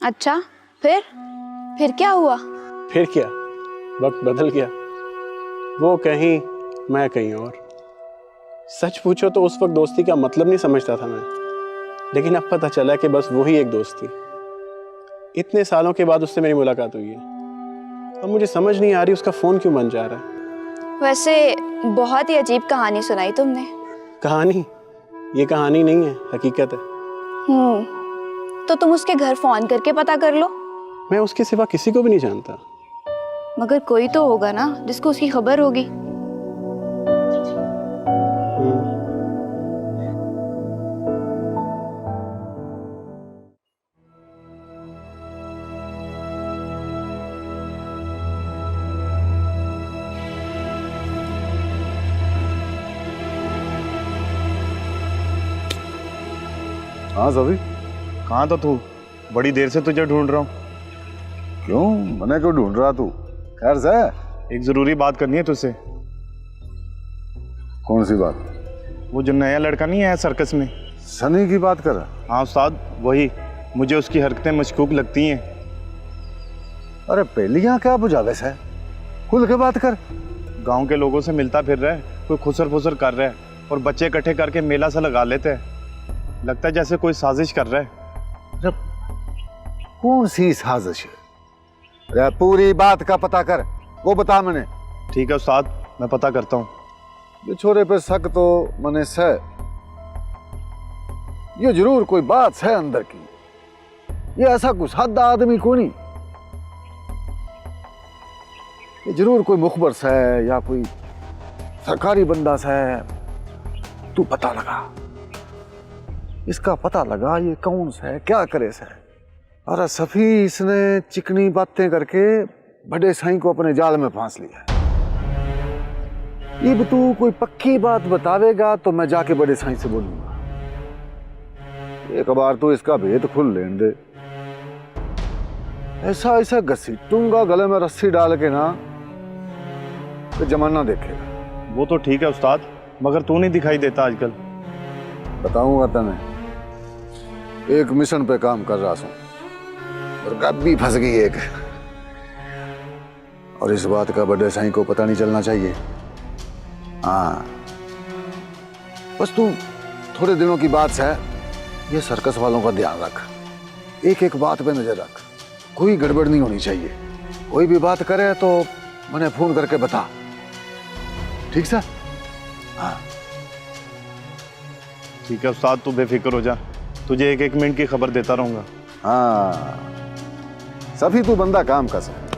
अच्छा, फिर क्या हुआ? फिर क्या, वक्त बदल गया। वो कहीं, मैं कहीं और। सच पूछो तो उस वक्त दोस्ती का मतलब नहीं समझता था मैं, लेकिन अब पता चला कि बस वही एक दोस्त थी। इतने सालों के बाद उससे मेरी मुलाकात हुई है। अब मुझे समझ नहीं आ रही उसका फोन क्यों बंद जा रहा है। वैसे बहुत ही अजीब कहानी सुनाई तुमने। कहानी? ये कहानी नहीं है, हकीकत है। तो तुम उसके घर फोन करके पता कर लो। मैं उसके सिवा किसी को भी नहीं जानता। मगर कोई तो होगा ना जिसको उसकी खबर होगी। हाँ सभी, कहाँ था तू? बड़ी देर से तुझे ढूंढ रहा हूँ। क्यों, मैंने क्यों ढूंढ रहा तू? खैर से एक जरूरी बात करनी है तुझसे। कौन सी बात? वो जो नया लड़का नहीं है सर्कस में, सनी की बात कर रहा? हाँ उस्ताद वही। मुझे उसकी हरकतें मशकूक लगती हैं। अरे पहलियां क्या बुझावेस है, खुल के बात कर। गांव के लोगों से मिलता फिर रहा है, कोई खुसर फुसर कर रहा है और बच्चे इकट्ठे करके मेला सा लगा लेते हैं। लगता है जैसे कोई साजिश कर रहा है। जब कौन सी साजिश है? अरे पूरी बात का पता कर, वो बता मैंने। ठीक है उस्ताद, मैं पता करता हूँ। ये छोरे पे शक तो मने से, ये जरूर कोई बात है अंदर की। ये ऐसा कुसादा आदमी को नहीं, ये जरूर कोई मुखबर से है या कोई सरकारी बंदा से है। तू पता लगा, इसका पता लगा ये कौन सा है, क्या करे से। अरे सफी, इसने चिकनी बातें करके बड़े साईं को अपने जाल में फांस लिया। ये तू कोई पक्की बात बतावेगा तो मैं जाके बड़े साईं से बोलूंगा। एक बार तो इसका भेद खुल लेने दे। ऐसा ऐसा घसीटूंगा गले में रस्सी डाल के ना, तो जमाना देखेगा। वो तो ठीक है उस्ताद, मगर तू नहीं दिखाई देता आजकल। बताऊंगा तने, एक मिशन पे काम कर रहा हूं और गब्बी फंस गई एक। और इस बात का बड़े साईं को पता नहीं चलना चाहिए। हाँ, बस तू थोड़े दिनों की बात है, ये सर्कस वालों का ध्यान रख। एक एक बात पे नजर रख, कोई गड़बड़ नहीं होनी चाहिए। कोई भी बात करे तो मैंने फोन करके बता, ठीक सर? हाँ ठीक है उस्ताद, तू बेफिक्र हो जा। तुझे एक एक मिनट की खबर देता रहूंगा। हाँ, सभी तू बंदा काम कर सकता।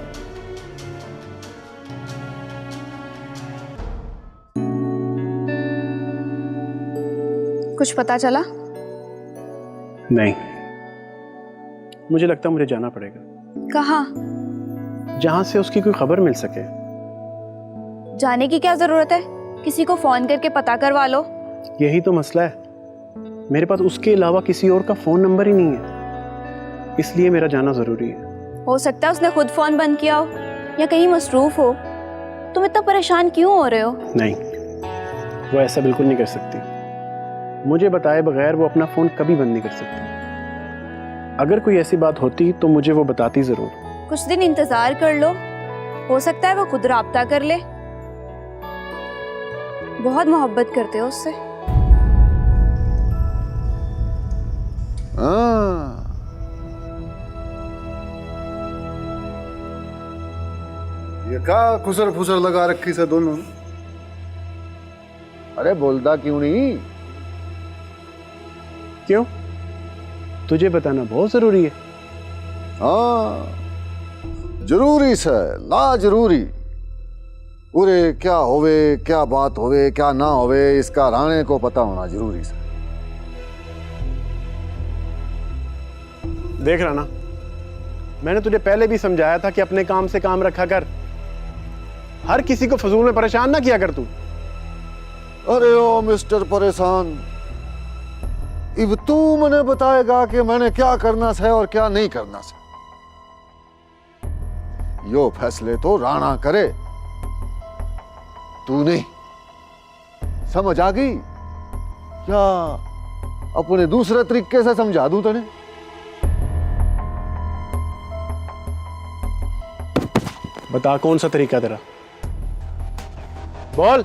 कुछ पता चला? नहीं, मुझे लगता है मुझे जाना पड़ेगा। कहाँ? जहां से उसकी कोई खबर मिल सके। जाने की क्या जरूरत है? किसी को फोन करके पता करवा लो। यही तो मसला है, मेरे पास उसके अलावा किसी और का फोन नंबर ही नहीं है, इसलिए मेरा जाना जरूरी है। हो सकता है उसने खुद फोन बंद किया हो या कहीं मसरूफ हो। तुम इतना परेशान क्यों हो रहे हो? नहीं, वो ऐसा बिल्कुल नहीं कर सकती। मुझे बताए बगैर वो अपना फोन कभी बंद नहीं कर सकती। अगर कोई ऐसी बात होती तो मुझे वो बताती जरूर। कुछ दिन इंतजार कर लो, हो सकता है वो खुद राब्ता कर ले। बहुत मोहब्बत करते हो उससे। हाँ, ये क्या खुसर फुसर लगा रखी से दोनों? अरे बोलता क्यों नहीं? क्यों? तुझे बताना बहुत जरूरी है। हाँ, जरूरी से ला जरूरी। पूरे क्या होवे, क्या बात होवे, क्या ना होवे, इसका राणे को पता होना जरूरी से। देख रहा ना, मैंने तुझे पहले भी समझाया था कि अपने काम से काम रखा कर, हर किसी को फजूल में परेशान ना किया कर तू। अरे ओ मिस्टर परेशान, अब तू मुझे बताएगा कि मैंने क्या करना है और क्या नहीं करना है। यो फैसले तो राणा करे, तू नहीं। समझ आ गई? या अपने दूसरे तरीके से समझा दूं तने? बता कौन सा तरीका तेरा, बोल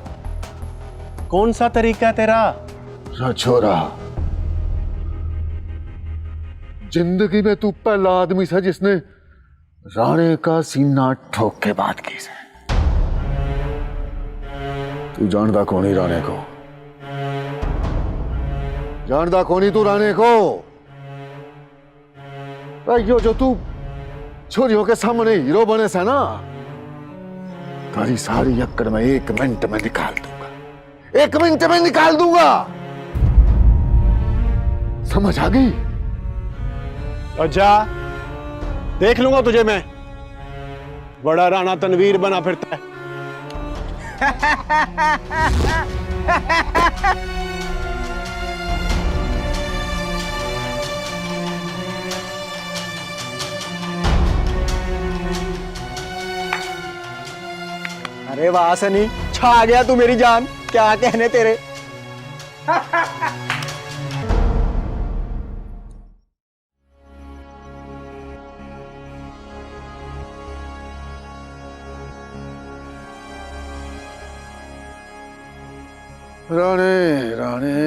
कौन सा तरीका तेरा। छोरा, जिंदगी में तू पहला आदमी था जिसने राणे का सीना ठोक के बात की से। तू जानदा कौन ही राणे को, जानदा कौन ही तू राणे को। यो जो तू छोरियों के सामने हीरो बने से ना, तारी सारी अक्कड़ में 1 मिनट में निकाल दूंगा, 1 मिनट में निकाल दूंगा। समझ आ गई? अच्छा देख लूंगा तुझे मैं, बड़ा राणा तनवीर बना फिरता है। अरे वाह सनी, छा गया तू मेरी जान, क्या कहने तेरे। राणे राणे,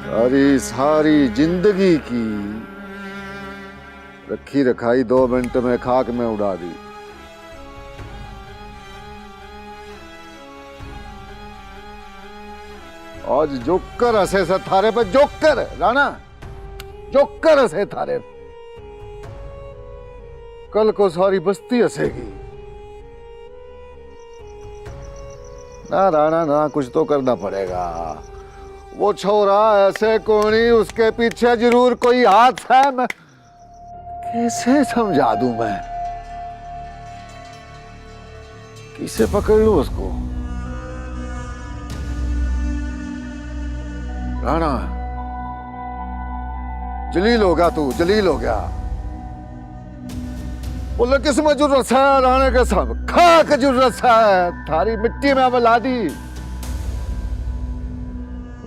सारी सारी जिंदगी की रखी रखाई 2 मिनट में खाक में उड़ा दी। आज जोकर हंसे से थारे पे, जोकर राणा, जोकर हंसे थारे। कल को सारी बस्ती हंसेगी। ना राणा ना, कुछ तो करना पड़ेगा। वो छोरा ऐसे कोनी, उसके पीछे जरूर कोई हाथ है। मैं कैसे समझा दूं, मैं किसे पकड़ लूं उसको। राणा जलील हो गया, तू जलील हो गया। बोले किसमें जरूरत है राणे के साथ, खाक जरूरत है, थारी मिट्टी में मिला दी।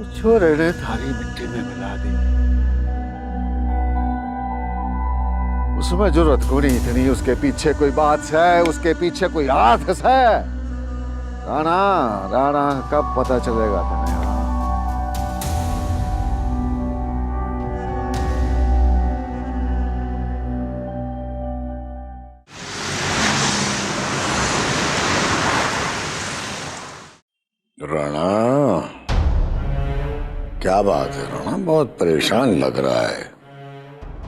उस छोरे ने थारी मिट्टी में मिला दी। उसमें जरूरत को नहीं इतनी, उसके पीछे कोई बात है, उसके पीछे कोई हाथ है। राणा राणा कब पता चलेगा तुम्हें? राणा, क्या बात है राणा, बहुत परेशान लग रहा है।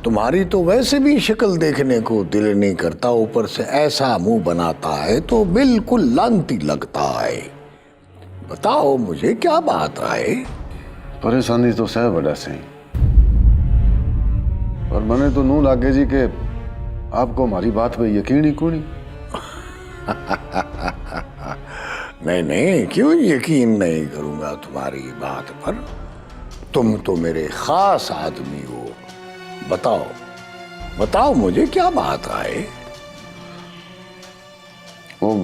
तुम्हारी तो वैसे भी शक्ल देखने को दिल नहीं करता, ऊपर से ऐसा मुंह बनाता है तो बिल्कुल लांती लगता है। बताओ मुझे क्या बात है? परेशानी तो सह बड़ा सही, और मैंने तो नू लागे जी के आपको हमारी बात पे यकीन ही क्यों नहीं। नहीं नहीं, क्यों यकीन नहीं करूंगा तुम्हारी बात पर? तुम तो मेरे खास आदमी हो। बताओ बताओ मुझे क्या बात है? वो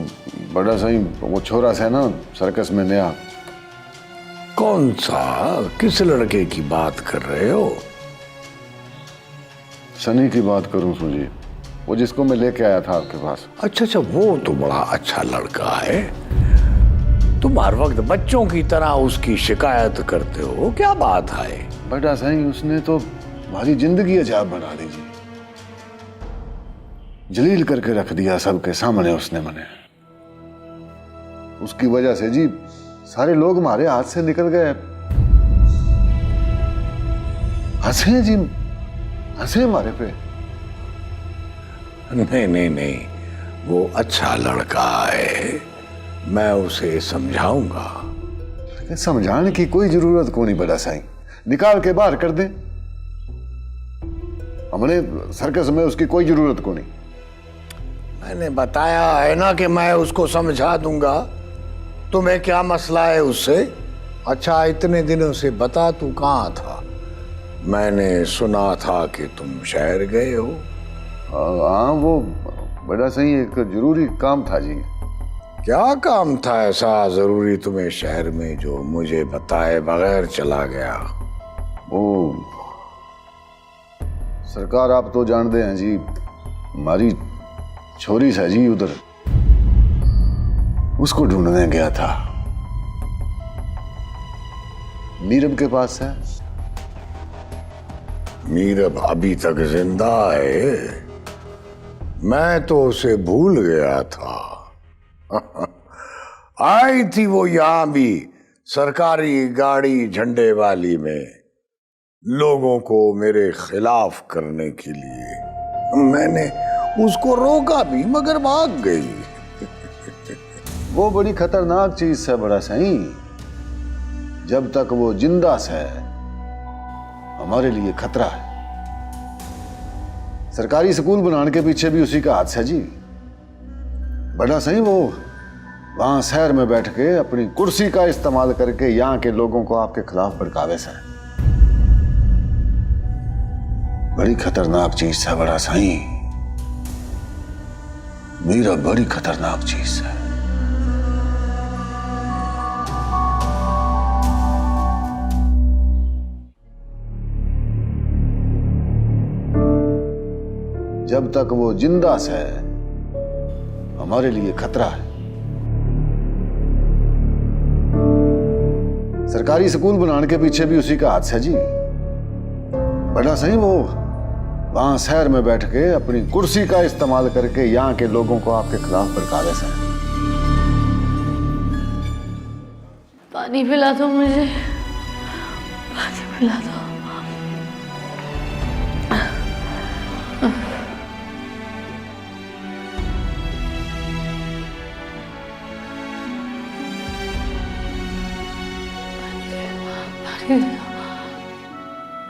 बड़ा सही, वो छोरा से ना सर्कस में नया। कौन सा, किस लड़के की बात कर रहे हो? सनी की बात करूं सूजी, वो जिसको मैं लेके आया था आपके पास। अच्छा अच्छा, वो तो बड़ा अच्छा लड़का है। तुम हर वक्त बच्चों की तरह उसकी शिकायत करते हो, क्या बात है? बड़ा सही, उसने तो हमारी जिंदगी अजाब बना दी जी। जलील करके रख दिया सबके सामने उसने मने। उसकी वजह से जी सारे लोग हमारे हाथ से निकल गए। हंसे जी, हंसे हमारे पे। नहीं नहीं नहीं, वो अच्छा लड़का है, मैं उसे समझाऊंगा। समझाने की कोई जरूरत को नहीं बड़ा साईं, निकाल के बाहर कर दे। हमने सर्कस में उसकी कोई जरूरत को नहीं। मैंने बताया है ना कि मैं उसको समझा दूंगा। तुम्हें क्या मसला है उससे? अच्छा, इतने दिनों से बता, तू कहाँ था? मैंने सुना था कि तुम शहर गए हो। हाँ, वो बड़ा सही एक जरूरी काम था जी। क्या काम था ऐसा जरूरी तुम्हें शहर में जो मुझे बताए बगैर चला गया? वो सरकार आप तो जानते हैं जी, हमारी छोरी है जी उधर, उसको ढूंढने गया था। मीरब के पास है। मीरब अभी तक जिंदा है? मैं तो उसे भूल गया था। आई थी वो यहां भी सरकारी गाड़ी झंडे वाली में, लोगों को मेरे खिलाफ करने के लिए। मैंने उसको रोका भी मगर भाग गई। वो बड़ी खतरनाक चीज है बड़ा सही। जब तक वो जिंदा है हमारे लिए खतरा है। सरकारी स्कूल बनाने के पीछे भी उसी का हाथ है जी। बड़ा सही वो वहां शहर में बैठ के अपनी कुर्सी का इस्तेमाल करके यहाँ के लोगों को आपके खिलाफ भड़कावे से। बड़ी खतरनाक चीज है बड़ा सही। मेरा बड़ी खतरनाक चीज है। जब तक वो जिंदा है हमारे लिए खतरा है। सरकारी स्कूल बनाने के पीछे भी उसी का हाथ है जी। बड़ा सही वो वहां शहर में बैठ के अपनी कुर्सी का इस्तेमाल करके यहाँ के लोगों को आपके खिलाफ भड़कावे से। पानी पिला दो मुझे, पानी पिला दो।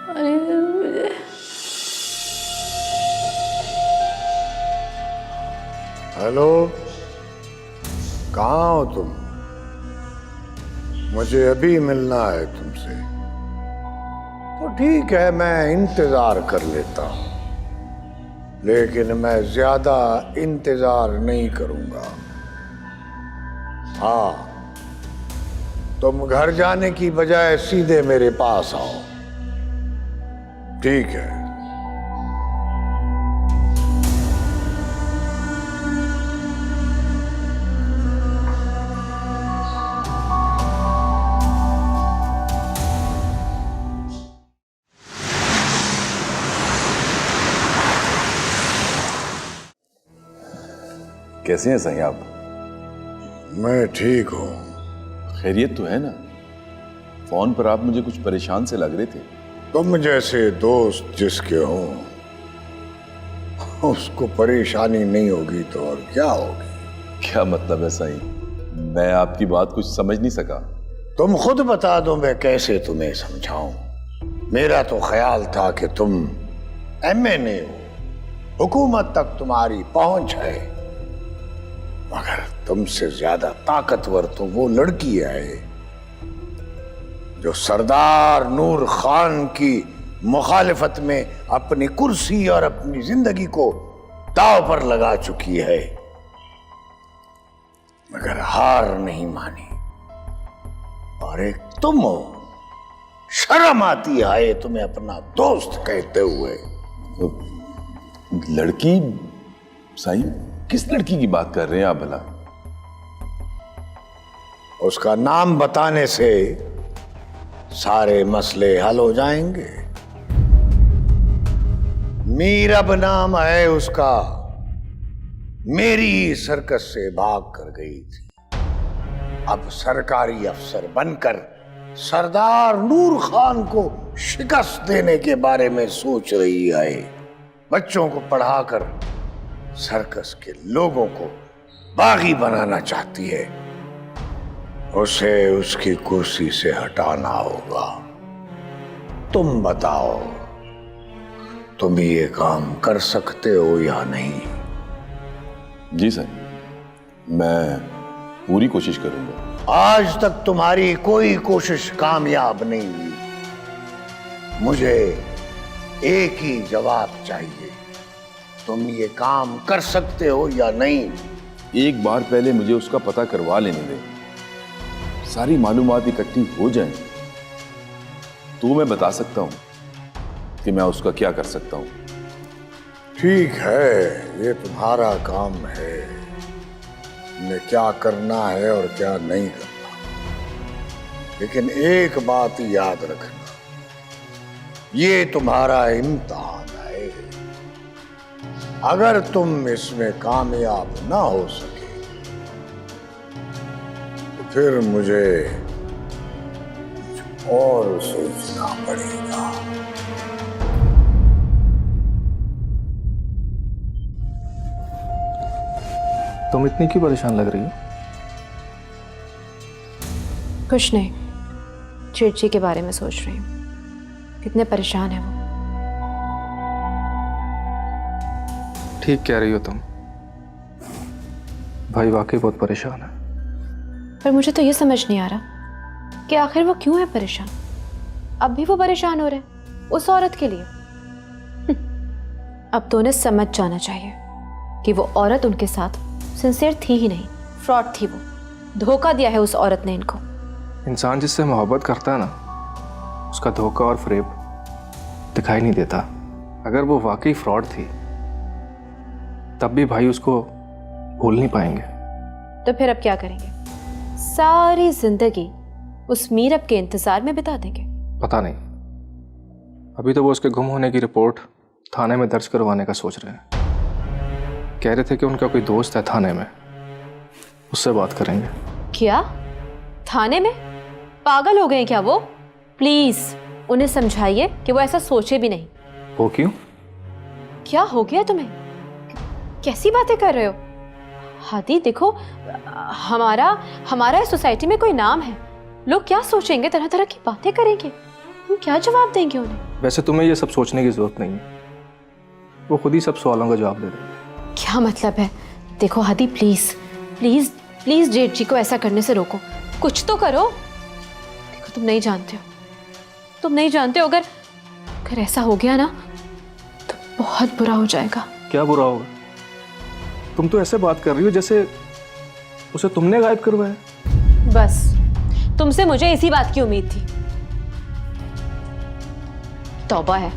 मुझे हेलो, कहाँ हो तुम? मुझे अभी मिलना है तुमसे। तो ठीक है, मैं इंतजार कर लेता हूं, लेकिन मैं ज्यादा इंतजार नहीं करूंगा। हाँ, तुम घर जाने की बजाय सीधे मेरे पास आओ, ठीक है? कैसे हैं सही आप? मैं ठीक हूं। खैरियत तो है ना? फोन पर आप मुझे कुछ परेशान से लग रहे थे। तुम जैसे दोस्त जिसके हो उसको परेशानी नहीं होगी तो और क्या होगी? क्या मतलब है सही? मैं आपकी बात कुछ समझ नहीं सका। तुम खुद बता दो, मैं कैसे तुम्हें समझाऊं। मेरा तो ख्याल था कि तुम एमएनए हो, हुकूमत तक तुम्हारी पहुंच है, मगर तुमसे ज्यादा ताकतवर तो वो लड़की है जो सरदार नूर खान की मुखालिफत में अपनी कुर्सी और अपनी जिंदगी को दांव पर लगा चुकी है, मगर हार नहीं मानी। और एक तुम हो, शर्म आती है तुम्हें अपना दोस्त कहते हुए। लड़की? साईं, किस लड़की की बात कर रहे हैं आप भला? उसका नाम बताने से सारे मसले हल हो जाएंगे। मीरब नाम है उसका। मेरी ही सर्कस से भाग कर गई थी। अब सरकारी अफसर बनकर सरदार नूर खान को शिकस्त देने के बारे में सोच रही है। बच्चों को पढ़ाकर सर्कस के लोगों को बागी बनाना चाहती है। उसे उसकी कुर्सी से हटाना होगा। तुम बताओ, तुम ये काम कर सकते हो या नहीं? जी सर, मैं पूरी कोशिश करूंगा। आज तक तुम्हारी कोई कोशिश कामयाब नहीं हुई। मुझे एक ही जवाब चाहिए, तुम ये काम कर सकते हो या नहीं? एक बार पहले मुझे उसका पता करवा लेने दे, सारी मालूमात इकट्ठी हो जाए तो मैं बता सकता हूं कि मैं उसका क्या कर सकता हूं। ठीक है, ये तुम्हारा काम है, तुम्हें क्या करना है और क्या नहीं करना। लेकिन एक बात याद रखना, ये तुम्हारा इम्तिहान है। अगर तुम इसमें कामयाब ना हो सके तो फिर मुझे कुछ और सोचना पड़ेगा। तुम इतनी क्यों परेशान लग रही हो? कुछ नहीं, चिड़ची के बारे में सोच रही हूँ। कितने परेशान है वो। ठीक कह रही हो तुम। भाई वाकई बहुत परेशान है। पर मुझे तो ये समझ नहीं आ रहा कि आखिर वो क्यों है परेशान। अब भी वो परेशान हो रहे हैं उस औरत के लिए। अब तो उन्हें समझ जाना चाहिए कि वो औरत उनके साथ सिंसियर थी ही नहीं, फ्रॉड थी। वो धोखा दिया है उस औरत ने इनको। इंसान जिससे मोहब्बत करता है ना, उसका धोखा और फ्रेब दिखाई नहीं देता। अगर वो वाकई फ्रॉड थी तब भी भाई उसको भूल नहीं पाएंगे। तो फिर अब क्या करेंगे? सारी जिंदगी उस मीरब के इंतजार में बिता देंगे? पता नहीं, अभी तो वो उसके गुम होने की रिपोर्ट थाने में दर्ज करवाने का सोच रहे हैं। कह रहे थे कि उनका कोई दोस्त है थाने में, उससे बात करेंगे। क्या? थाने में? पागल हो गए क्या वो? प्लीज उन्हें समझाइए कि वो ऐसा सोचे भी नहीं। वो क्यों? क्या हो गया तुम्हें? कैसी बातें कर रहे हो? हादी देखो, हमारा इस सोसाइटी में कोई नाम है। लोग क्या सोचेंगे, तरह तरह की बातें करेंगे। हम क्या जवाब देंगे उन्हें? वैसे तुम्हें ये सब सोचने की जरूरत नहीं है, वो खुद ही सब सवालों का जवाब दे देंगे। क्या मतलब है? देखो हादी, प्लीज प्लीज प्लीज जेठ जी को ऐसा करने से रोको। कुछ तो करो। देखो तुम नहीं जानते हो, अगर ऐसा हो गया ना तो बहुत बुरा हो जाएगा। क्या बुरा होगा? तुम तो ऐसे बात कर रही हो जैसे उसे तुमने गायब करवाया। बस तुमसे मुझे इसी बात की उम्मीद थी। तौबा है,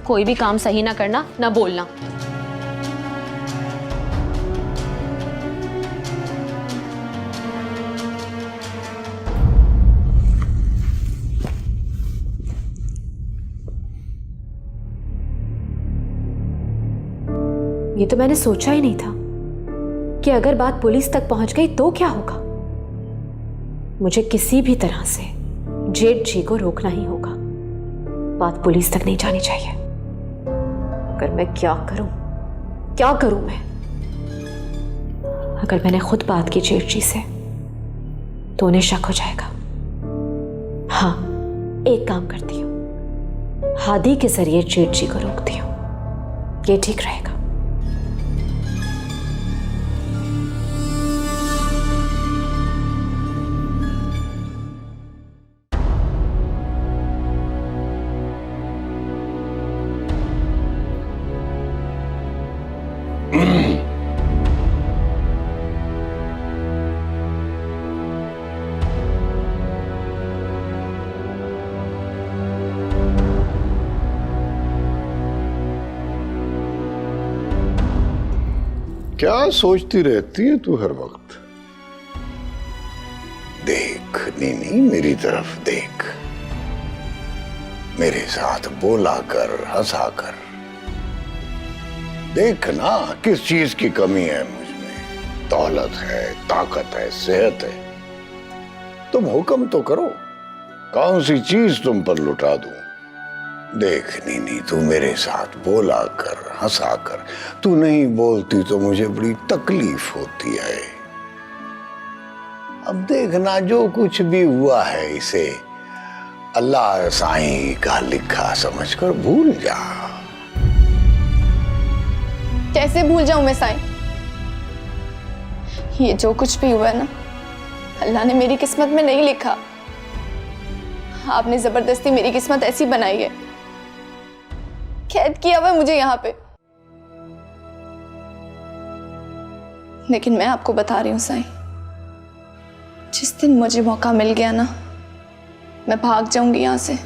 कोई भी काम सही ना करना, ना बोलना। ये तो मैंने सोचा ही नहीं था कि अगर बात पुलिस तक पहुंच गई तो क्या होगा। मुझे किसी भी तरह से जेठ जी को रोकना ही होगा। बात पुलिस तक नहीं जानी चाहिए। अगर मैं क्या करूं मैं? अगर मैंने खुद बात की जेठ जी से तो उन्हें शक हो जाएगा। हाँ, एक काम करती हूं, हादी के जरिए जेठ जी को रोकती हूं। ये ठीक रहेगा। क्या सोचती रहती है तू हर वक्त? देख नीनी, मेरी तरफ देख। मेरे साथ बोला कर, हंसा कर। देख ना किस चीज की कमी है मुझमें। दौलत है, ताकत है, सेहत है। तुम हुक्म तो करो, कौन सी चीज तुम पर लुटा दूं? देख नीनी, तू मेरे साथ बोला कर, हंसा कर। तू नहीं बोलती तो मुझे बड़ी तकलीफ होती है। अब देखना, जो कुछ भी हुआ है इसे अल्लाह साईं का लिखा समझकर भूल जा। कैसे भूल जाऊं मैं साईं? ये जो कुछ भी हुआ है ना, अल्लाह ने मेरी किस्मत में नहीं लिखा। आपने जबरदस्ती मेरी किस्मत ऐसी बनाई है, कैद किया हुआ है मुझे यहाँ पे। लेकिन मैं आपको बता रही हूँ साईं, जिस दिन मुझे मौका मिल गया ना, मैं भाग जाऊंगी यहाँ से।